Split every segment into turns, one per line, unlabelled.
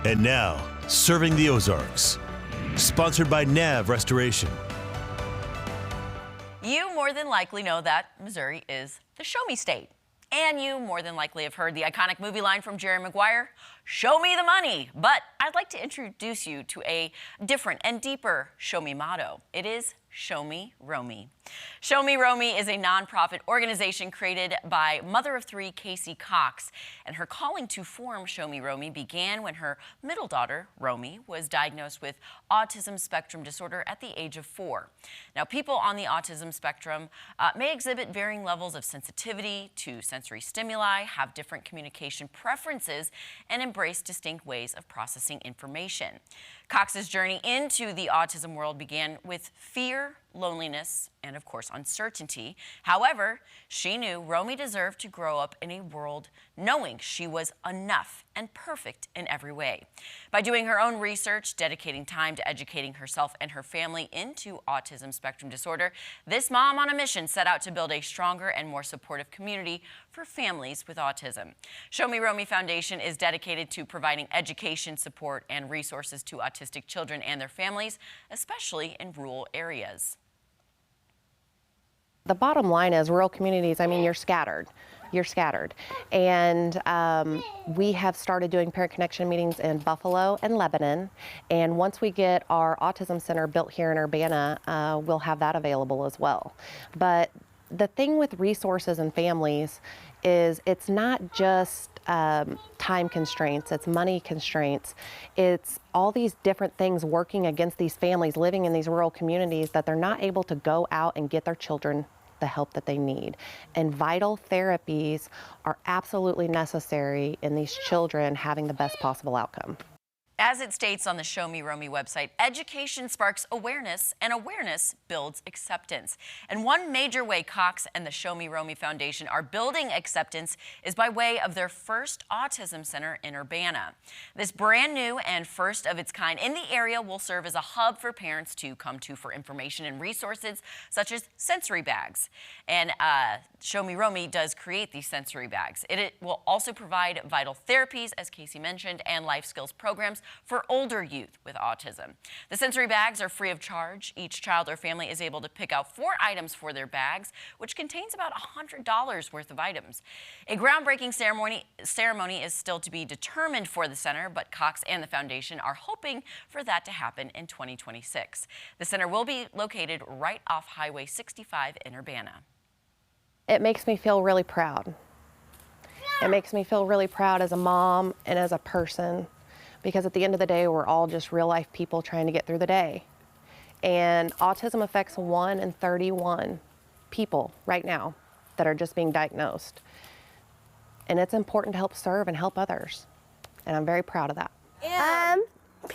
And now, serving the Ozarks. Sponsored by Nav Restoration.
You more than likely know that Missouri is the Show Me State. And you more than likely have heard the iconic movie line from Jerry Maguire, "Show me the money." But I'd like to introduce you to a different and deeper Show Me motto. It is Show Me Romey. Show Me Romey is a nonprofit organization created by mother of three Casey Cox, and her calling to form Show Me Romey began when her middle daughter, Romey, was diagnosed with autism spectrum disorder at the age of 4. Now, people on the autism spectrum may exhibit varying levels of sensitivity to sensory stimuli, have different communication preferences, and embrace distinct ways of processing information. Cox's journey into the autism world began with fear, loneliness, and of course uncertainty. However, she knew Romey deserved to grow up in a world knowing she was enough and perfect in every way. By doing her own research, dedicating time to educating herself and her family into autism spectrum disorder, this mom on a mission set out to build a stronger and more supportive community for families with autism. Show Me Romey Foundation is dedicated to providing education, support, and resources to autistic children and their families, especially in rural areas.
The bottom line is rural communities, I mean, you're scattered. You're scattered. And we have started doing parent connection meetings in Buffalo and Lebanon. And once we get our autism center built here in Urbana, we'll have that available as well. But the thing with resources and families is it's not just time constraints, it's money constraints. It's all these different things working against these families living in these rural communities that they're not able to go out and get their children the help that they need. And vital therapies are absolutely necessary in these children having the best possible outcome.
As it states on the Show Me Romey website, education sparks awareness, and awareness builds acceptance. And one major way Cox and the Show Me Romey Foundation are building acceptance is by way of their first autism center in Urbana. This brand new and first of its kind in the area will serve as a hub for parents to come to for information and resources such as sensory bags. And Show Me Romey does create these sensory bags. It will also provide vital therapies, as Casey mentioned, and life skills programs for older youth with autism. The sensory bags are free of charge. Each child or family is able to pick out 4 items for their bags, which contains about $100 worth of items. A groundbreaking ceremony is still to be determined for the center, but Cox and the foundation are hoping for that to happen in 2026. The center will be located right off Highway 65 in Urbana.
It makes me feel really proud. It makes me feel really proud as a mom and as a person, because at the end of the day, we're all just real life people trying to get through the day. And autism affects 1 in 31 people right now that are just being diagnosed. And it's important to help serve and help others. And I'm very proud of that.
I'm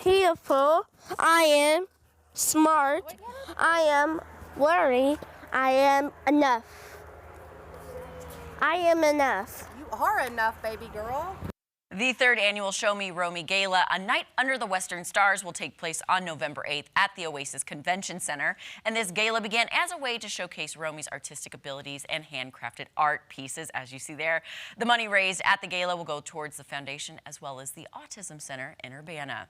beautiful. I am smart. I am worried. I am enough. I am enough.
You are enough, baby girl.
The 3rd annual Show Me Romey Gala, A Night Under the Western Stars, will take place on November 8th at the Oasis Convention Center. And this gala began as a way to showcase Romey's artistic abilities and handcrafted art pieces, as you see there. The money raised at the gala will go towards the foundation as well as the Autism Center in Urbana.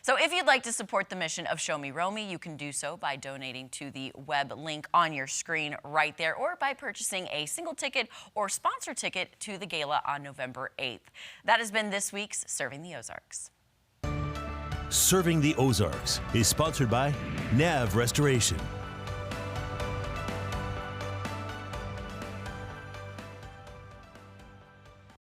So if you'd like to support the mission of Show Me Romey, you can do so by donating to the web link on your screen right there, or by purchasing a single ticket or sponsor ticket to the gala on November 8th. That has been this week's Serving the Ozarks.
Serving the Ozarks is sponsored by Nav Restoration.